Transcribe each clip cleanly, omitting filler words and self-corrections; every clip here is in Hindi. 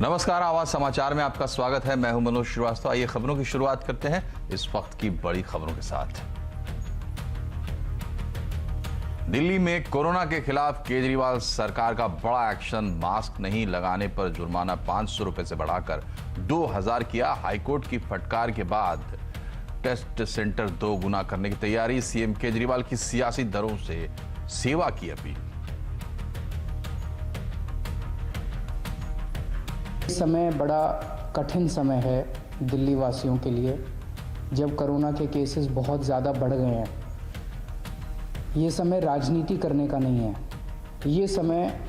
नमस्कार, आवाज समाचार में आपका स्वागत है। मैं हूं मनोज श्रीवास्तव। आइए खबरों की शुरुआत करते हैं इस वक्त की बड़ी खबरों के साथ। दिल्ली में कोरोना के खिलाफ केजरीवाल सरकार का बड़ा एक्शन। मास्क नहीं लगाने पर जुर्माना 500 रुपए से बढ़ाकर 2000 किया। हाईकोर्ट की फटकार के बाद टेस्ट सेंटर 2 गुना करने की तैयारी। सीएम केजरीवाल की सियासी दलों से सेवा की अपील। इस समय बड़ा कठिन समय है दिल्ली वासियों के लिए, जब कोरोना के केसेस बहुत ज़्यादा बढ़ गए हैं। ये समय राजनीति करने का नहीं है, ये समय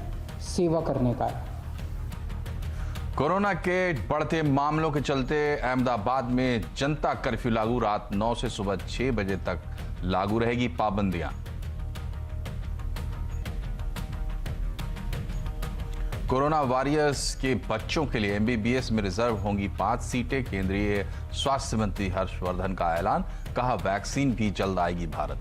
सेवा करने का है। कोरोना के बढ़ते मामलों के चलते अहमदाबाद में जनता कर्फ्यू लागू। रात 9 से सुबह 6 बजे तक लागू रहेगी पाबंदियां। कोरोना वॉरियर्स के बच्चों के लिए एमबीबीएस में रिजर्व होंगी 5 सीटें। केंद्रीय स्वास्थ्य मंत्री हर्षवर्धन का ऐलान। कहा, वैक्सीन भी जल्द आएगी भारत।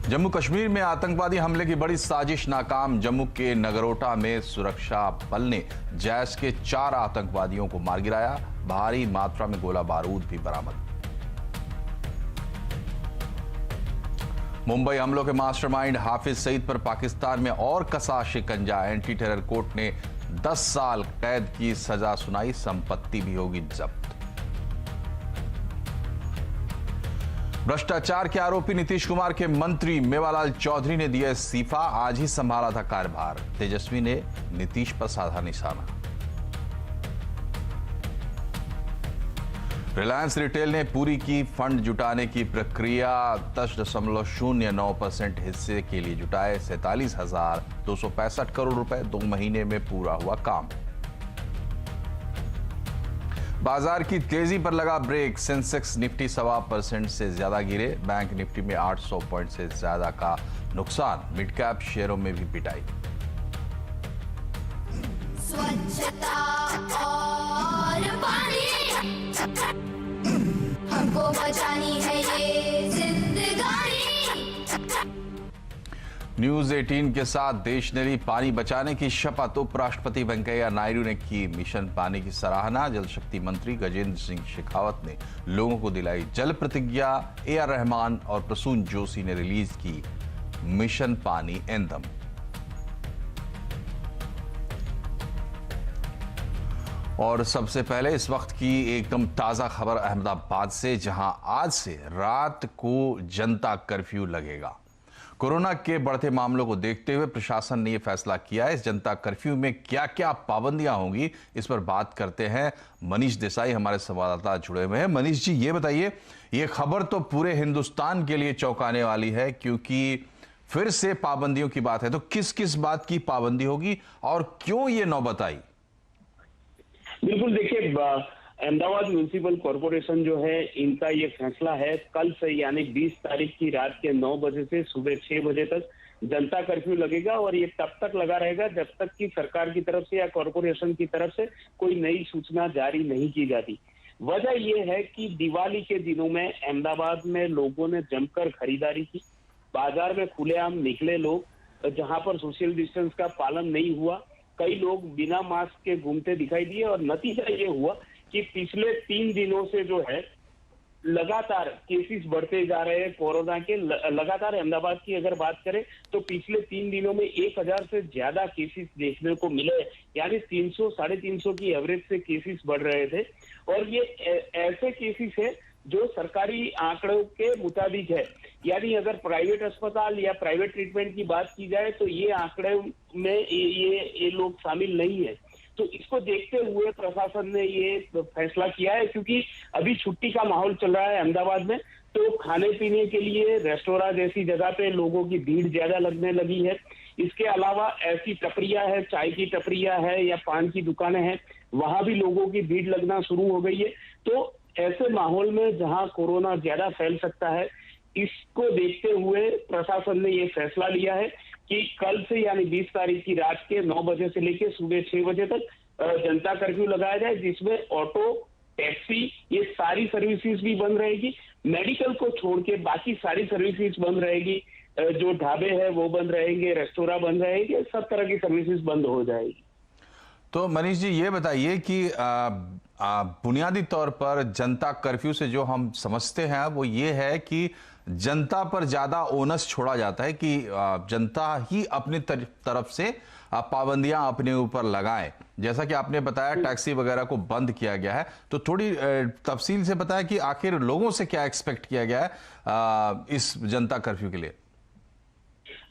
जम्मू कश्मीर में आतंकवादी हमले की बड़ी साजिश नाकाम। जम्मू के नगरोटा में सुरक्षा बल ने जैश के 4 आतंकवादियों को मार गिराया। भारी मात्रा में गोला बारूद भी बरामद। मुंबई हमलों के मास्टरमाइंड हाफिज सईद पर पाकिस्तान में और कसा शिकंजा। एंटी टेरर कोर्ट ने 10 साल कैद की सजा सुनाई। संपत्ति भी होगी जब्त। भ्रष्टाचार के आरोपी नीतीश कुमार के मंत्री मेवालाल चौधरी ने दिया इस्तीफा। आज ही संभाला था कार्यभार। तेजस्वी ने नीतीश पर साधा निशाना। रिलायंस रिटेल ने पूरी की फंड जुटाने की प्रक्रिया। 10.09% हिस्से के लिए जुटाए 47,265 करोड़ रुपए। 2 महीने में पूरा हुआ काम। बाजार की तेजी पर लगा ब्रेक। सेंसेक्स निफ्टी 1.25% से ज्यादा गिरे। बैंक निफ्टी में 800 पॉइंट से ज्यादा का नुकसान। मिड कैप शेयरों में भी पिटाई। स्वच्छता और पानी हमको बचानी है ये जिंदगानी। न्यूज 18 के साथ देश ने ली पानी बचाने की शपथ। उपराष्ट्रपति वेंकैया नायडू ने की मिशन पानी की सराहना। जल शक्ति मंत्री गजेंद्र सिंह शेखावत ने लोगों को दिलाई जल प्रतिज्ञा। AR रहमान और प्रसून जोशी ने रिलीज की मिशन पानी एंथम। और सबसे पहले इस वक्त की एकदम ताजा खबर अहमदाबाद से, जहां आज से रात को जनता कर्फ्यू लगेगा। कोरोना के बढ़ते मामलों को देखते हुए प्रशासन ने यह फैसला किया है। इस जनता कर्फ्यू में क्या क्या पाबंदियां होंगी, इस पर बात करते हैं। मनीष देसाई हमारे संवाददाता जुड़े हुए हैं। मनीष जी, ये बताइए, ये खबर तो पूरे हिंदुस्तान के लिए चौंकाने वाली है, क्योंकि फिर से पाबंदियों की बात है। तो किस किस बात की पाबंदी होगी और क्यों ये नौबत आई? बिल्कुल, देखिए, अहमदाबाद म्यूनिसिपल कॉरपोरेशन जो है, इनका ये फैसला है कल से यानी 20 तारीख की रात के 9 बजे से सुबह 6 बजे तक जनता कर्फ्यू लगेगा। और ये तब तक लगा रहेगा जब तक कि सरकार की तरफ से या कॉरपोरेशन की तरफ से कोई नई सूचना जारी नहीं की जाती। वजह ये है कि दिवाली के दिनों में अहमदाबाद में लोगों ने जमकर खरीदारी की। बाजार में खुलेआम निकले लोग, जहां पर सोशल डिस्टेंस का पालन नहीं हुआ। कई लोग बिना मास्क के घूमते दिखाई दिए और नतीजा ये हुआ कि पिछले 3 दिनों से जो है लगातार केसेस बढ़ते जा रहे हैं कोरोना के। लगातार अहमदाबाद की अगर बात करें तो पिछले 3 दिनों में 1000 से ज्यादा केसेस देखने को मिले। यानी 300 साढ़े 300 की एवरेज से केसेस बढ़ रहे थे। और ये ऐसे केसेस है जो सरकारी आंकड़ों के मुताबिक है। यानी अगर प्राइवेट अस्पताल या प्राइवेट ट्रीटमेंट की बात की जाए तो ये आंकड़े में ये लोग शामिल नहीं है। तो इसको देखते हुए प्रशासन ने ये फैसला किया है, क्योंकि अभी छुट्टी का माहौल चल रहा है अहमदाबाद में। तो खाने पीने के लिए रेस्टोरेंट जैसी जगह पे लोगों की भीड़ ज्यादा लगने लगी है। इसके अलावा ऐसी टपरियां है, चाय की टपरियां है या पान की दुकानें हैं, वहां भी लोगों की भीड़ लगना शुरू हो गई है। तो ऐसे माहौल में जहां कोरोना ज्यादा फैल सकता है, इसको देखते हुए प्रशासन ने ये फैसला लिया है कि कल से यानी 20 तारीख की रात के 9 बजे से लेकर सुबह 6 बजे तक जनता कर्फ्यू लगाया जाए, जिसमें ऑटो, टैक्सी, ये सारी सर्विसेज भी बंद रहेगी। मेडिकल को छोड़ के बाकी सारी सर्विसेज बंद रहेगी। जो ढाबे हैं वो बंद रहेंगे, रेस्टोरेंट बंद रहेंगे, सब तरह की सर्विसेज बंद हो जाएगी। तो मनीष जी ये बताइए कि बुनियादी तौर पर जनता कर्फ्यू से जो हम समझते हैं वो ये है कि जनता पर ज्यादा ओनस छोड़ा जाता है कि जनता ही अपनी तरफ से पाबंदियां अपने ऊपर लगाए। जैसा कि आपने बताया टैक्सी वगैरह को बंद किया गया है, तो थोड़ी तफसील से बताया कि आखिर लोगों से क्या एक्सपेक्ट किया गया है इस जनता कर्फ्यू के लिए।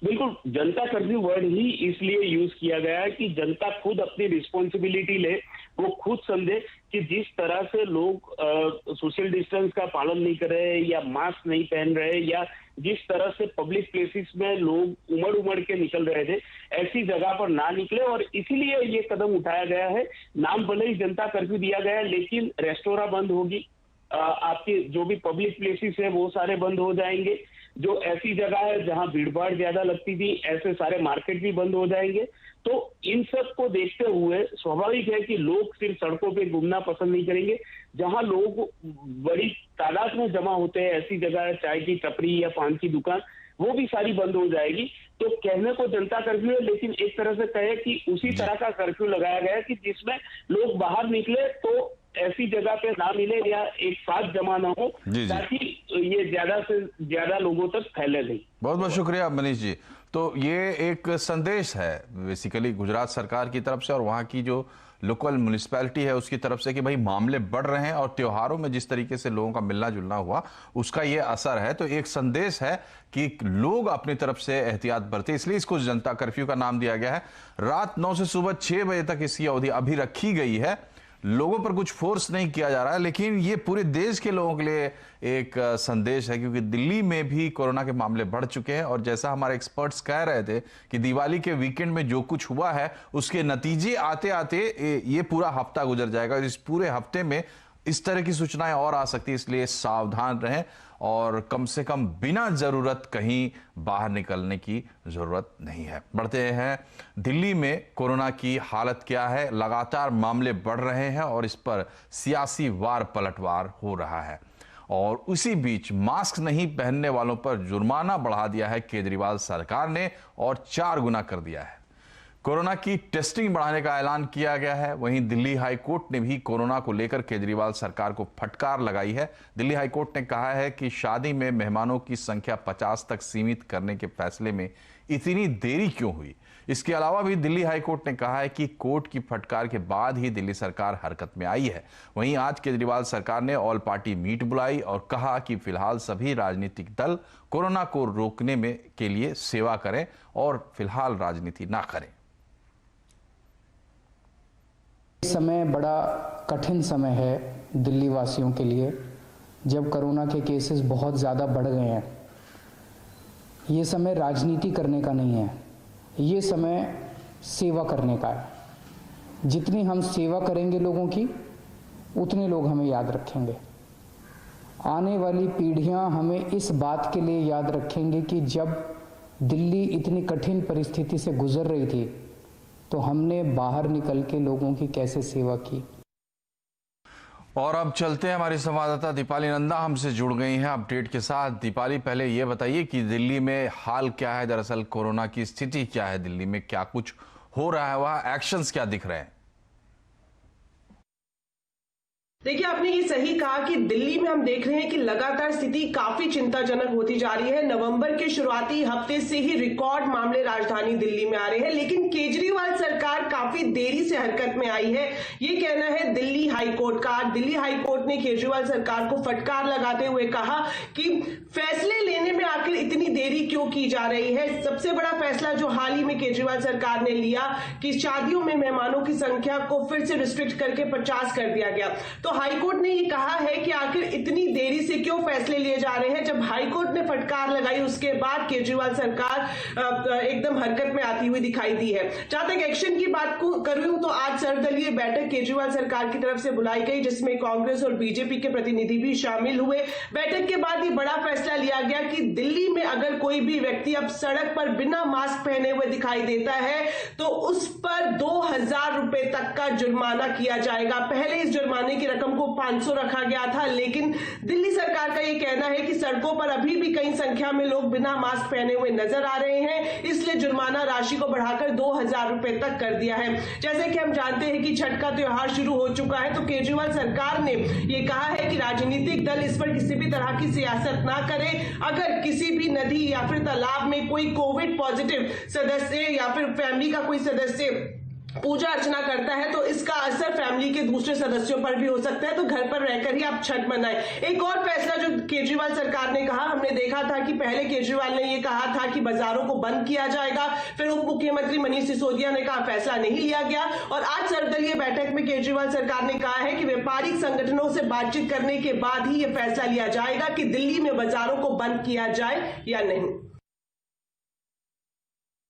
बिल्कुल, जनता कर्फ्यू वर्ड ही इसलिए यूज किया गया है कि जनता खुद अपनी रिस्पॉन्सिबिलिटी ले, वो खुद समझे कि जिस तरह से लोग सोशल डिस्टेंस का पालन नहीं कर रहे या मास्क नहीं पहन रहे या जिस तरह से पब्लिक प्लेसेस में लोग उमड़ उमड़ के निकल रहे थे, ऐसी जगह पर ना निकले। और इसीलिए ये कदम उठाया गया है। नाम भले ही जनता कर्फ्यू दिया गया है, लेकिन रेस्टोरेंट बंद होगी, आपके जो भी पब्लिक प्लेसेस है वो सारे बंद हो जाएंगे। जो ऐसी जगह है जहां भीड़ भाड़ ज्यादा लगती थी, ऐसे सारे मार्केट भी बंद हो जाएंगे। तो इन सब को देखते हुए स्वाभाविक है कि लोग सिर्फ सड़कों पे घूमना पसंद नहीं करेंगे। जहां लोग बड़ी तादाद में जमा होते हैं, ऐसी जगह है, चाय की टपरी या पान की दुकान, वो भी सारी बंद हो जाएगी। तो कहने को जनता कर्फ्यू है, लेकिन एक तरह से कहे कि उसी तरह का कर्फ्यू लगाया गया है कि जिसमें लोग बाहर निकले तो ऐसी जगह पे ना मिले या एक साथ जमा ना हो, ताकि ये ज्यादा से ज्यादा लोगों तक फैले नहीं। बहुत बहुत शुक्रिया मनीष जी। तो ये एक संदेश है बेसिकली गुजरात सरकार की तरफ से और वहाँ की जो लोकल म्यूनिसिपैलिटी है उसकी तरफ से कि भाई मामले बढ़ रहे हैं और त्योहारों में जिस तरीके से लोगों का मिलना जुलना हुआ उसका ये असर है। तो एक संदेश है कि लोग अपनी तरफ से एहतियात बरते, इसलिए इसको जनता कर्फ्यू का नाम दिया गया है। रात 9 से सुबह 6 बजे तक इसकी अवधि अभी रखी गई है। लोगों पर कुछ फोर्स नहीं किया जा रहा है, लेकिन ये पूरे देश के लोगों के लिए एक संदेश है, क्योंकि दिल्ली में भी कोरोना के मामले बढ़ चुके हैं। और जैसा हमारे एक्सपर्ट्स कह रहे थे कि दिवाली के वीकेंड में जो कुछ हुआ है उसके नतीजे आते आते ये पूरा हफ्ता गुजर जाएगा। इस पूरे हफ्ते में इस तरह की सूचनाएं और आ सकती है, इसलिए सावधान रहें और कम से कम बिना जरूरत कहीं बाहर निकलने की जरूरत नहीं है। बढ़ते हैं, दिल्ली में कोरोना की हालत क्या है। लगातार मामले बढ़ रहे हैं और इस पर सियासी वार पलटवार हो रहा है। और उसी बीच मास्क नहीं पहनने वालों पर जुर्माना बढ़ा दिया है केजरीवाल सरकार ने और 4 गुना कर दिया है। कोरोना की टेस्टिंग बढ़ाने का ऐलान किया गया है। वहीं दिल्ली हाई कोर्ट ने भी कोरोना को लेकर केजरीवाल सरकार को फटकार लगाई है। दिल्ली हाई कोर्ट ने कहा है कि शादी में मेहमानों की संख्या 50 तक सीमित करने के फैसले में इतनी देरी क्यों हुई। इसके अलावा भी दिल्ली हाई कोर्ट ने कहा है कि कोर्ट की फटकार के बाद ही दिल्ली सरकार हरकत में आई है। वहीं आज केजरीवाल सरकार ने ऑल पार्टी मीट बुलाई और कहा कि फिलहाल सभी राजनीतिक दल कोरोना को रोकने में के लिए सेवा करें और फिलहाल राजनीति ना करें। समय बड़ा कठिन समय है दिल्ली वासियों के लिए, जब कोरोना के केसेस बहुत ज़्यादा बढ़ गए हैं। ये समय राजनीति करने का नहीं है, ये समय सेवा करने का है। जितनी हम सेवा करेंगे लोगों की, उतने लोग हमें याद रखेंगे। आने वाली पीढ़ियां हमें इस बात के लिए याद रखेंगे कि जब दिल्ली इतनी कठिन परिस्थिति से गुजर रही थी तो हमने बाहर निकल के लोगों की कैसे सेवा की। और अब चलते हैं, हमारी संवाददाता दीपाली नंदा हमसे जुड़ गई हैं अपडेट के साथ। दीपाली, पहले ये बताइए कि दिल्ली में हाल क्या है, दरअसल कोरोना की स्थिति क्या है, दिल्ली में क्या कुछ हो रहा है, वहां एक्शंस क्या दिख रहे हैं? देखिए, आपने ये सही कहा कि दिल्ली में हम देख रहे हैं कि लगातार स्थिति काफी चिंताजनक होती जा रही है। नवंबर के शुरुआती हफ्ते से ही रिकॉर्ड मामले राजधानी दिल्ली में आ रहे हैं, लेकिन केजरीवाल सरकार काफी देरी से हरकत में आई है, ये कहना है दिल्ली हाई कोर्ट का। दिल्ली हाई कोर्ट ने केजरीवाल सरकार को फटकार लगाते हुए कहा कि फैसले लेने में आखिर इतनी देरी क्यों की जा रही है। सबसे बड़ा फैसला जो हाल ही में केजरीवाल सरकार ने लिया कि शादियों में मेहमानों की संख्या को फिर से रिस्ट्रिक्ट करके 50 कर दिया गया। तो हाईकोर्ट ने ये कहा है कि आखिर इतनी देरी से क्यों फैसले लिए जा रहे हैं। जब हाईकोर्ट ने फटकार लगाई उसके बाद केजरीवाल सरकार एकदम हरकत में आती हुई दिखाई दी है। जहां तक एक्शन की बात करूं तो आज सर्वदलीय बैठक केजरीवाल सरकार की तरफ से बुलाई गई, जिसमें कांग्रेस और बीजेपी के प्रतिनिधि भी शामिल हुए। बैठक के बाद ये बड़ा फैसला लिया गया कि दिल्ली में अगर कोई भी व्यक्ति अब सड़क पर बिना मास्क पहने हुए दिखाई देता है तो उस पर 2000 रुपए तक का जुर्माना किया जाएगा। पहले इस जुर्माने की रकम को 500 रखा गया था, लेकिन दिल्ली सरकार का यह कहना है कि सड़कों पर अभी भी कई संख्या में लोग बिना मास्क पहने हुए नजर आ रहे हैं, इसलिए जुर्माना राशि को बढ़ाकर 2000 रुपए तक कर दिया है। जैसे कि हम जानते हैं कि छठ का त्योहार शुरू हो चुका है, तो केजरीवाल सरकार ने यह कहा है कि राजनीतिक दल इस पर किसी भी तरह की सियासत ना करे। अगर किसी भी नदी या फिर तालाब में कोई कोविड पॉजिटिव सदस्य या फिर फैमिली का कोई सदस्य पूजा अर्चना करता है तो इसका असर फैमिली के दूसरे सदस्यों पर भी हो सकता है, तो घर पर रहकर ही आप छठ मनाएं। एक और फैसला जो केजरीवाल सरकार ने कहा, हमने देखा था कि पहले केजरीवाल ने यह कहा था कि बाजारों को बंद किया जाएगा, फिर उप मुख्यमंत्री मनीष सिसोदिया ने कहा फैसला नहीं लिया गया, और आज सर्वदलीय बैठक में केजरीवाल सरकार ने कहा है कि व्यापारिक संगठनों से बातचीत करने के बाद ही यह फैसला लिया जाएगा कि दिल्ली में बाजारों को बंद किया जाए या नहीं।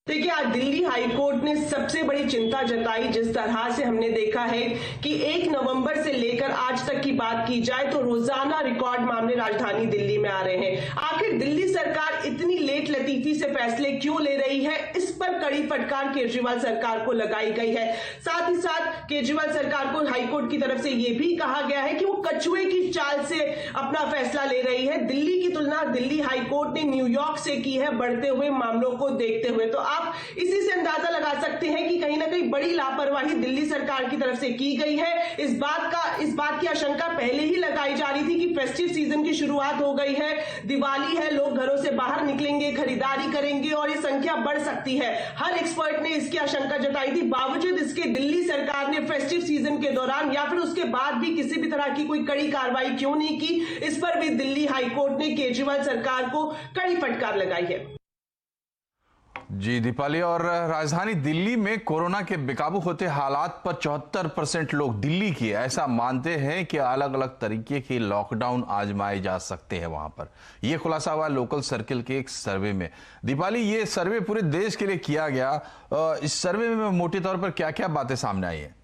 देखिए, आज दिल्ली हाईकोर्ट ने सबसे बड़ी चिंता जताई। जिस तरह से हमने देखा है कि 1 नवंबर से लेकर आज तक की बात की जाए तो रोजाना रिकॉर्ड मामले राजधानी दिल्ली में आ रहे हैं। आखिर दिल्ली सरकार इतनी लेट लतीफी से फैसले क्यों ले रही है, इस पर कड़ी फटकार केजरीवाल सरकार को लगाई गई है। साथ ही साथ केजरीवाल सरकार को हाईकोर्ट की तरफ से यह भी कहा गया है कि वो कछुए की चाल से अपना फैसला ले रही है। दिल्ली की तुलना दिल्ली हाईकोर्ट ने न्यूयॉर्क से की है, बढ़ते हुए मामलों को देखते हुए। तो आप इसी से अंदाजा लगा सकते हैं कि कहीं ना कहीं बड़ी लापरवाही दिल्ली सरकार की तरफ से की गई है। इस बात की आशंका पहले ही लगाई जा रही थी कि फेस्टिव सीजन की शुरुआत हो गई है, दिवाली है, लोग घरों से बाहर निकलेंगे, खरीदारी करेंगे और ये संख्या बढ़ सकती है। हर एक्सपर्ट ने इसकी आशंका जताई थी। बावजूद इसके दिल्ली सरकार ने फेस्टिव सीजन के दौरान या फिर उसके बाद भी किसी भी तरह की कोई कड़ी कार्रवाई क्यों नहीं की, इस पर भी दिल्ली हाईकोर्ट ने केजरीवाल सरकार को कड़ी फटकार लगाई है। जी दीपाली, और राजधानी दिल्ली में कोरोना के बेकाबू होते हालात पर 74% लोग दिल्ली के ऐसा मानते हैं कि अलग अलग तरीके के लॉकडाउन आजमाए जा सकते हैं वहां पर। यह खुलासा हुआ लोकल सर्किल के एक सर्वे में। दीपाली, ये सर्वे पूरे देश के लिए किया गया, इस सर्वे में मोटे तौर पर क्या क्या बातें सामने आई है?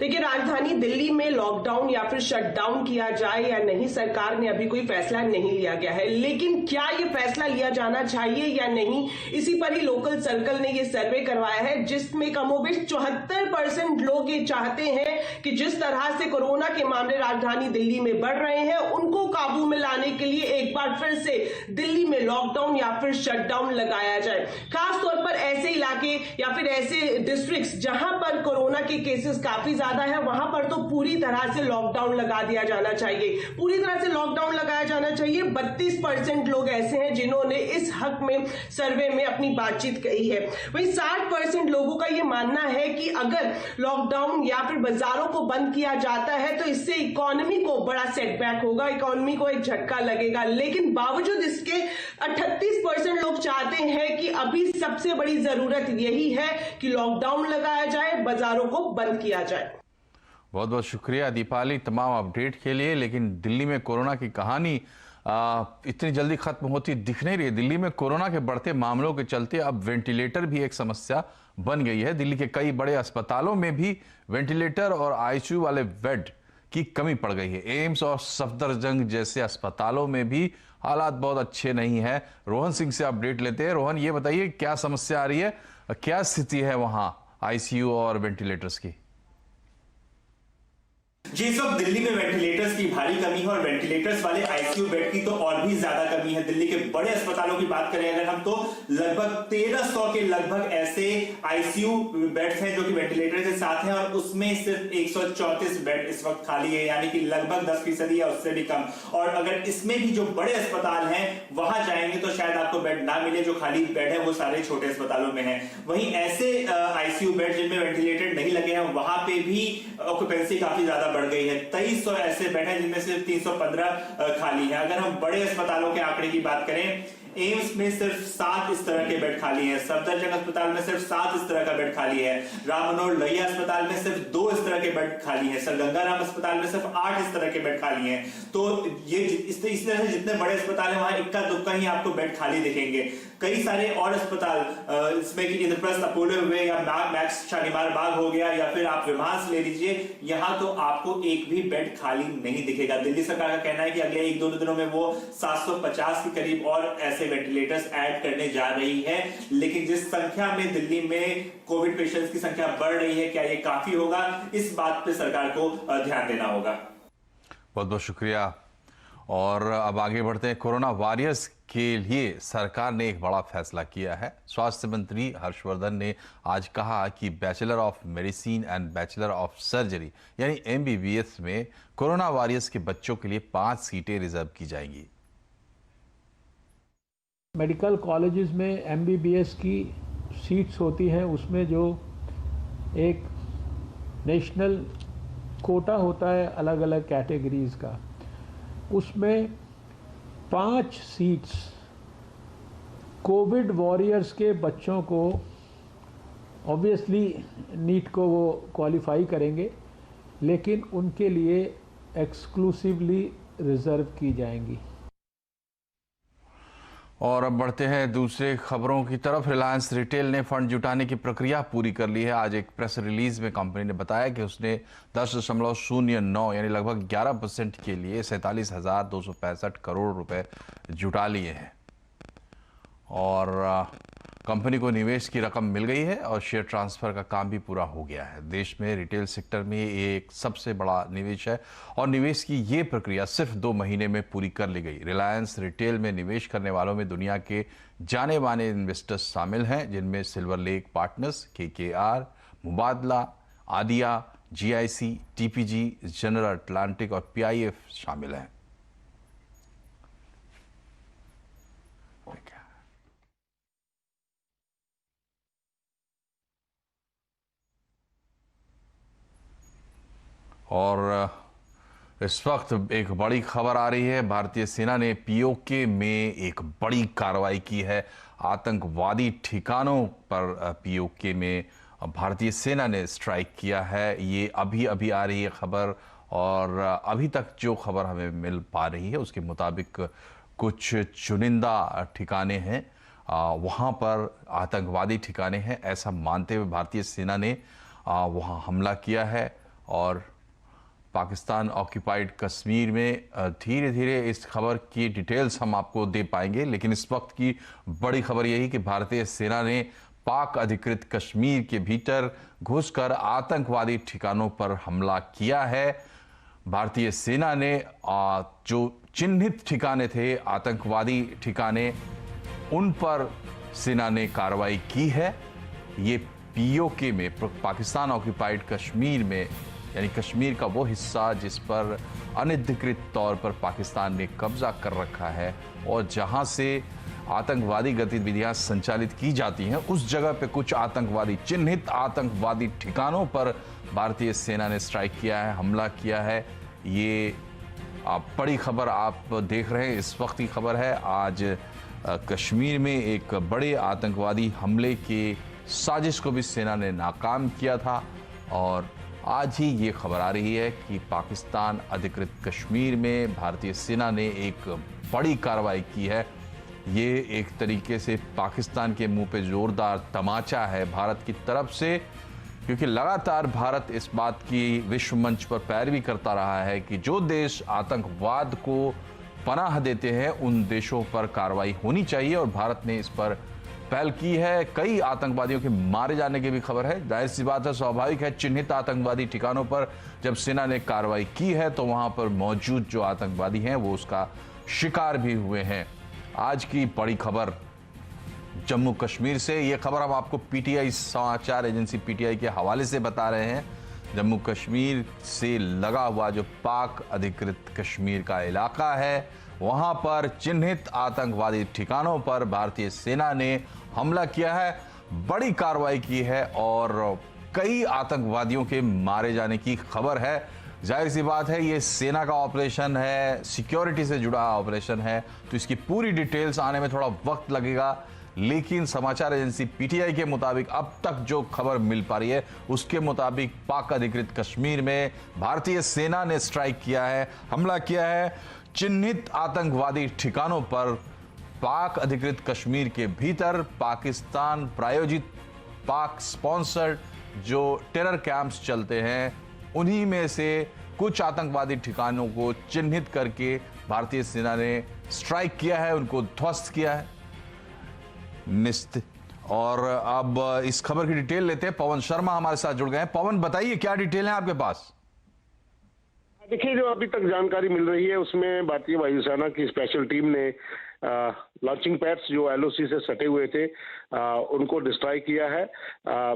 देखिए, राजधानी दिल्ली में लॉकडाउन या फिर शटडाउन किया जाए या नहीं, सरकार ने अभी कोई फैसला नहीं लिया गया है। लेकिन क्या ये फैसला लिया जाना चाहिए या नहीं, इसी पर ही लोकल सर्कल ने ये सर्वे करवाया है, जिसमें कमोबेश 74% लोग ये चाहते हैं कि जिस तरह से कोरोना के मामले राजधानी दिल्ली में बढ़ रहे हैं, उनको काबू में लाने के लिए एक बार फिर से दिल्ली में लॉकडाउन या फिर शटडाउन लगाया जाए। खासतौर पर ऐसे इलाके या फिर ऐसे डिस्ट्रिक्ट्स जहां पर कोरोना के केसेस काफी ज्यादा है, वहां पर तो पूरी तरह से लॉकडाउन लगा दिया जाना चाहिए। पूरी तरह से लॉकडाउन लगाया जाना चाहिए। 32% लोग ऐसे हैं जिन्होंने इस हक में सर्वे में अपनी बातचीत कही है। वहीं 60% लोगों का यह मानना है कि अगर लॉकडाउन या फिर बाजारों को बंद किया जाता है तो इससे इकोनॉमी को बड़ा सेटबैक होगा, इकोनॉमी को एक झटका लगेगा। लेकिन बावजूद इसके 38% लोग चाहते हैं कि अभी सबसे बड़ी जरूरत यही है कि लॉकडाउन लगाया जाए, बाजारों को बंद किया जाए। बहुत बहुत शुक्रिया दीपाली तमाम अपडेट के लिए। लेकिन दिल्ली में कोरोना की कहानी इतनी जल्दी खत्म होती दिख नहीं रही। दिल्ली में कोरोना के बढ़ते मामलों के चलते अब वेंटिलेटर भी एक समस्या बन गई है। दिल्ली के कई बड़े अस्पतालों में भी वेंटिलेटर और आईसीयू वाले बेड की कमी पड़ गई है। एम्स और सफदरजंग जैसे अस्पतालों में भी हालात बहुत अच्छे नहीं है। रोहन सिंह से अपडेट लेते हैं। रोहन, ये बताइए क्या समस्या आ रही है, क्या स्थिति है वहां आईसीयू और वेंटिलेटर्स की? जी, इस वक्त दिल्ली में वेंटिलेटर्स की भारी कमी है और वेंटिलेटर्स वाले आईसीयू बेड की तो और भी ज्यादा कमी है। दिल्ली के बड़े अस्पतालों की बात करें अगर हम, तो लगभग 1300 के लगभग ऐसे आईसीयू बेड्स हैं जो कि वेंटिलेटर के साथ हैं और उसमें सिर्फ 134 बेड इस वक्त खाली है, यानी कि लगभग 10% या उससे भी कम। और अगर इसमें भी जो बड़े अस्पताल हैं वहां जाएंगे तो शायद आपको बेड ना मिले। जो खाली बेड है वो सारे छोटे अस्पतालों में है। वहीं ऐसे आईसीयू बेड जिनमें वेंटिलेटर नहीं लगे हैं वहां पे भी ऑक्यूपेंसी काफी ज्यादा बढ़ गई है। 2300 ऐसे बेड हैं जिनमें से 315 खाली है। अगर हम बड़े अस्पतालों के आंकड़े की बात करें, एम्स में सिर्फ 7 इस तरह के बेड खाली हैं, सफदरजंग अस्पताल में सिर्फ 7 इस तरह का बेड खाली है, राम मनोहर लोहिया अस्पताल में सिर्फ 2 इस तरह के बेड खाली हैं, सर गंगाराम अस्पताल में सिर्फ 8 इस तरह के बेड खाली हैं। तो ये इस तरह से जितने बड़े अस्पताल हैं वहां इक्का दुक्का ही आपको बेड खाली दिखेंगे। कई सारे और अस्पताल इसमें कि इंद्रप्रस्थ अपोलो हुए या मैक्स शालीमार बाग हो गया या फिर आप विमास ले लीजिए, यहां तो आपको एक भी बेड खाली नहीं दिखेगा। दिल्ली सरकार का कहना है कि अगले 1-2 दिनों में वो 750 के करीब और ऐसे वेंटिलेटर्स ऐड करने जा रही है, लेकिन जिस संख्या में दिल्ली में कोविड पेशेंट्स की संख्या बढ़ रही है, क्या ये काफी होगा, इस बात पे सरकार को ध्यान देना होगा। बहुत बहुत शुक्रिया। और अब आगे बढ़ते हैं। कोरोना वॉरियर्स के लिए सरकार ने एक बड़ा फैसला किया है। स्वास्थ्य मंत्री हर्षवर्धन ने आज कहा कि bachelor of medicine and bachelor of surgery यानी MBBS में कोरोना वॉरियर्स के बच्चों के लिए 5 सीटें रिजर्व की जाएंगी। मेडिकल कॉलेजेस में MBBS की सीट्स होती हैं, उसमें जो एक नेशनल कोटा होता है अलग अलग कैटेगरीज का, उसमें 5 सीट्स कोविड वॉरियर्स के बच्चों को ऑब्वियसली नीट को वो क्वालिफाई करेंगे, लेकिन उनके लिए एक्सक्लूसिवली रिजर्व की जाएंगी। और अब बढ़ते हैं दूसरे खबरों की तरफ। रिलायंस रिटेल ने फंड जुटाने की प्रक्रिया पूरी कर ली है। आज एक प्रेस रिलीज में कंपनी ने बताया कि उसने 10.09 यानी लगभग 11% के लिए 47,265 करोड़ रुपए जुटा लिए हैं और कंपनी को निवेश की रकम मिल गई है और शेयर ट्रांसफर का काम भी पूरा हो गया है। देश में रिटेल सेक्टर में ये एक सबसे बड़ा निवेश है और निवेश की ये प्रक्रिया सिर्फ 2 महीने में पूरी कर ली गई। रिलायंस रिटेल में निवेश करने वालों में दुनिया के जाने माने इन्वेस्टर्स शामिल हैं, जिनमें Silver Lake Partners, KKR, Mubadala, ADIA, GIC, TPG, General Atlantic और PIF शामिल हैं। और इस वक्त एक बड़ी खबर आ रही है। भारतीय सेना ने POK में एक बड़ी कार्रवाई की है। आतंकवादी ठिकानों पर POK में भारतीय सेना ने स्ट्राइक किया है। ये अभी अभी आ रही है खबर और अभी तक जो खबर हमें मिल पा रही है उसके मुताबिक कुछ चुनिंदा ठिकाने हैं, वहाँ पर आतंकवादी ठिकाने हैं, ऐसा मानते हुए भारतीय सेना ने वहाँ हमला किया है। और पाकिस्तान ऑक्यूपाइड कश्मीर में धीरे धीरे इस खबर की डिटेल्स हम आपको दे पाएंगे, लेकिन इस वक्त की बड़ी खबर यही कि भारतीय सेना ने पाक अधिकृत कश्मीर के भीतर घुसकर आतंकवादी ठिकानों पर हमला किया है। भारतीय सेना ने जो चिन्हित ठिकाने थे आतंकवादी ठिकाने, उन पर सेना ने कार्रवाई की है। ये POK में पाकिस्तान ऑक्यूपाइड कश्मीर में यानी कश्मीर का वो हिस्सा जिस पर अनधिकृत तौर पर पाकिस्तान ने कब्जा कर रखा है और जहां से आतंकवादी गतिविधियां संचालित की जाती हैं, उस जगह पे कुछ आतंकवादी चिन्हित आतंकवादी ठिकानों पर भारतीय सेना ने स्ट्राइक किया है, हमला किया है। ये बड़ी खबर आप देख रहे हैं, इस वक्त की खबर है। आज कश्मीर में एक बड़े आतंकवादी हमले की साजिश को भी सेना ने नाकाम किया था और आज ही ये खबर आ रही है कि पाकिस्तान अधिकृत कश्मीर में भारतीय सेना ने एक बड़ी कार्रवाई की है। ये एक तरीके से पाकिस्तान के मुंह पे जोरदार तमाचा है भारत की तरफ से, क्योंकि लगातार भारत इस बात की विश्व मंच पर पैरवी करता रहा है कि जो देश आतंकवाद को पनाह देते हैं उन देशों पर कार्रवाई होनी चाहिए और भारत ने इस पर पहल की है। कई आतंकवादियों के मारे जाने की भी खबर है। जाहिर सी बात है, स्वाभाविक है, चिन्हित आतंकवादी ठिकानों पर जब सेना ने कार्रवाई की है तो वहां पर मौजूद जो आतंकवादी हैं वो उसका शिकार भी हुए हैं। आज की बड़ी खबर जम्मू कश्मीर से, ये खबर हम आपको PTI समाचार एजेंसी PTI के हवाले से बता रहे हैं। जम्मू कश्मीर से लगा हुआ जो पाक अधिकृत कश्मीर का इलाका है, वहां पर चिन्हित आतंकवादी ठिकानों पर भारतीय सेना ने हमला किया है, बड़ी कार्रवाई की है और कई आतंकवादियों के मारे जाने की खबर है। जाहिर सी बात है ये सेना का ऑपरेशन है, सिक्योरिटी से जुड़ा ऑपरेशन है, तो इसकी पूरी डिटेल्स आने में थोड़ा वक्त लगेगा। लेकिन समाचार एजेंसी पीटीआई के मुताबिक अब तक जो खबर मिल पा रही है उसके मुताबिक पाक अधिकृत कश्मीर में भारतीय सेना ने स्ट्राइक किया है, हमला किया है चिन्हित आतंकवादी ठिकानों पर। पाक अधिकृत कश्मीर के भीतर पाकिस्तान प्रायोजित, पाक स्पॉन्सर्ड जो टेरर कैंप्स चलते हैं उन्हीं में से कुछ आतंकवादी ठिकानों को चिन्हित करके भारतीय सेना ने स्ट्राइक किया है, उनको ध्वस्त किया है। और अब इस खबर की डिटेल लेते हैं। पवन शर्मा हमारे साथ जुड़ गए हैं। पवन, बताइए क्या डिटेल है आपके पास? देखिए, जो अभी तक जानकारी मिल रही है उसमें भारतीय वायुसेना की स्पेशल टीम ने लॉन्चिंग पैड्स जो एलओसी से सटे हुए थे उनको डिस्ट्रॉय किया है।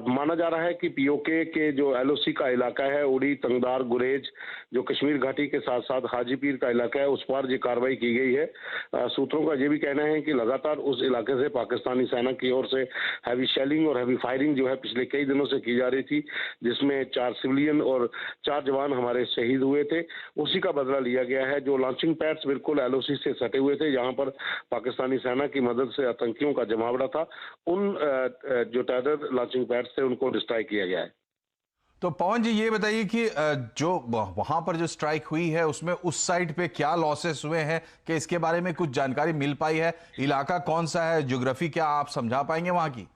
माना जा रहा है कि पीओके के जो एलओसी का इलाका है, उड़ी, तंगदार, गुरेज, जो कश्मीर घाटी के साथ साथ हाजीपीर का इलाका है, उस पर ये कार्रवाई की गई है। सूत्रों का ये भी कहना है कि लगातार उस इलाके से पाकिस्तानी सेना की ओर से हैवी शेलिंग और हैवी फायरिंग जो है पिछले कई दिनों से की जा रही थी, जिसमें 4 सिविलियन और 4 जवान हमारे शहीद हुए थे। उसी का बदला लिया गया है। जो लॉन्चिंग पैड्स बिल्कुल एलओसी से सटे हुए थे, जहां पर पाकिस्तानी सेना की मदद से आतंकियों का जमावड़ा था, उन जो टेरर लॉन्चिंग पैड्स थे उनको डिस्ट्रॉय किया गया है। तो पवन जी ये बताइए कि जो वहां पर जो स्ट्राइक हुई है उसमें उस साइड पे क्या लॉसेस हुए हैं, कि इसके बारे में कुछ जानकारी मिल पाई है? इलाका कौन सा है, ज्योग्राफी क्या आप समझा पाएंगे वहां की?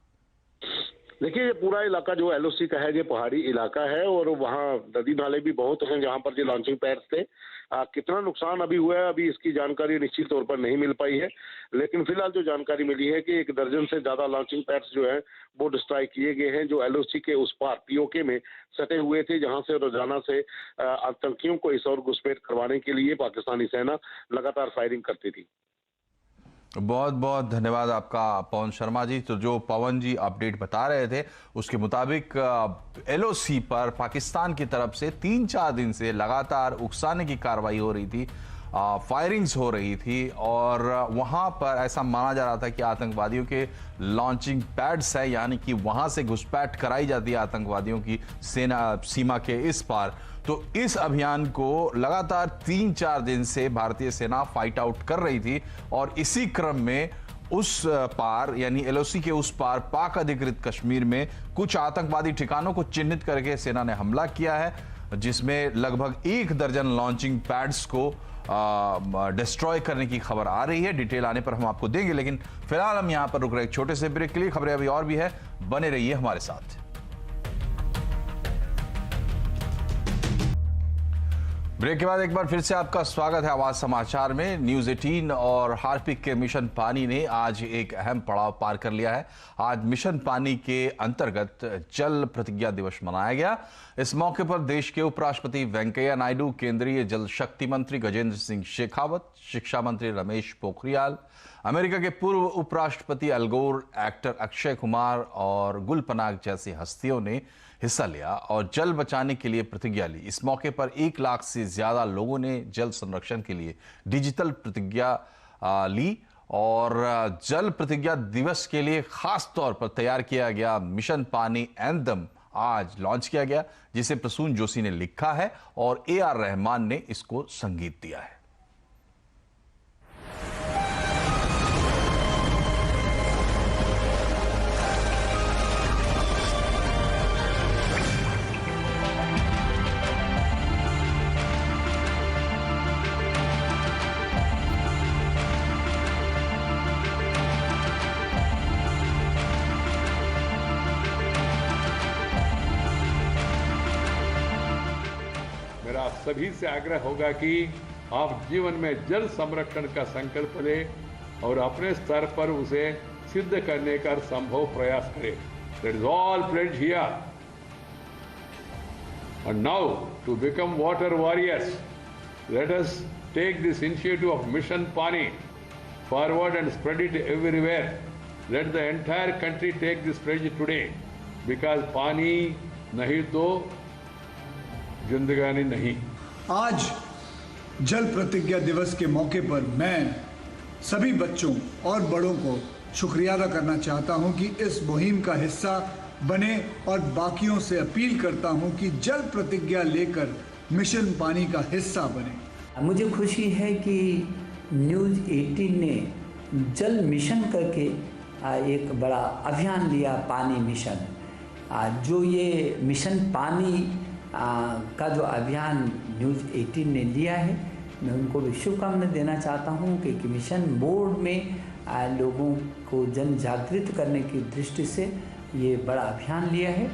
देखिए, ये पूरा इलाका जो एलओसी का है ये पहाड़ी इलाका है और वहाँ नदी नाले भी बहुत हैं जहाँ पर ये लॉन्चिंग पैड्स थे। कितना नुकसान अभी हुआ है अभी इसकी जानकारी निश्चित तौर पर नहीं मिल पाई है, लेकिन फिलहाल जो जानकारी मिली है कि 1 दर्जन से ज्यादा लॉन्चिंग पैड्स जो है वो डिस्ट्रॉय किए गए हैं, जो एलओसी के उस पार पीओके में सटे हुए थे, जहां से रोजाना से आतंकियों को इस ओर घुसपैठ करवाने के लिए पाकिस्तानी सेना लगातार फायरिंग करती थी। बहुत बहुत धन्यवाद आपका पवन शर्मा जी। तो जो पवन जी अपडेट बता रहे थे उसके मुताबिक एलओसी पर पाकिस्तान की तरफ से 3-4 दिन से लगातार उकसाने की कार्रवाई हो रही थी, फायरिंग्स हो रही थी और वहां पर ऐसा माना जा रहा था कि आतंकवादियों के लॉन्चिंग पैड्स है, यानी कि वहां से घुसपैठ कराई जाती है आतंकवादियों की सीमा के इस पार। तो इस अभियान को लगातार 3-4 दिन से भारतीय सेना फाइट आउट कर रही थी और इसी क्रम में उस पार यानी एलओसी के उस पार पाक अधिकृत कश्मीर में कुछ आतंकवादी ठिकानों को चिन्हित करके सेना ने हमला किया है, जिसमें लगभग 1 दर्जन लॉन्चिंग पैड्स को डिस्ट्रॉय करने की खबर आ रही है। डिटेल आने पर हम आपको देंगे, लेकिन फिलहाल हम यहां पर रुक रहे एक छोटे से ब्रेक के लिए। खबरें अभी और भी है, बने रहिए हमारे साथ। ब्रेक के बाद एक बार फिर से आपका स्वागत है आवाज समाचार में। न्यूज 18 और हार्पिक के मिशन पानी ने आज एक अहम पड़ाव पार कर लिया है। आज मिशन पानी के अंतर्गत जल प्रतिज्ञा दिवस मनाया गया। इस मौके पर देश के उपराष्ट्रपति वेंकैया नायडू, केंद्रीय जल शक्ति मंत्री गजेंद्र सिंह शेखावत, शिक्षा मंत्री रमेश पोखरियाल, अमेरिका के पूर्व उपराष्ट्रपति अल गोर, एक्टर अक्षय कुमार और गुल पनाग जैसी हस्तियों ने हिस्सा लिया और जल बचाने के लिए प्रतिज्ञा ली। इस मौके पर 1 लाख से ज्यादा लोगों ने जल संरक्षण के लिए डिजिटल प्रतिज्ञा ली और जल प्रतिज्ञा दिवस के लिए खास तौर पर तैयार किया गया मिशन पानी एंथम आज लॉन्च किया गया, जिसे प्रसून जोशी ने लिखा है और AR रहमान ने इसको संगीत दिया है। मेरा सभी से आग्रह होगा कि आप जीवन में जल संरक्षण का संकल्प लें और अपने स्तर पर उसे सिद्ध करने का संभव प्रयास करें। That is all pledged here. And now, to become water warriors, let us take this initiative of Mission Pani forward and spread it everywhere. Let the entire country take this pledge today, because पानी नहीं तो जिंदगानी नहीं। आज जल प्रतिज्ञा दिवस के मौके पर मैं सभी बच्चों और बड़ों को शुक्रिया अदा करना चाहता हूं कि इस मुहिम का हिस्सा बने और बाकियों से अपील करता हूं कि जल प्रतिज्ञा लेकर मिशन पानी का हिस्सा बने। मुझे खुशी है कि न्यूज़ 18 ने जल मिशन करके एक बड़ा अभियान लिया, पानी मिशन। जो ये मिशन पानी का जो अभियान न्यूज़ 18 ने लिया है, मैं उनको भी शुभकामनाएं देना चाहता हूँ कि मिशन मोड में लोगों को जन जागृत करने की दृष्टि से ये बड़ा अभियान लिया है।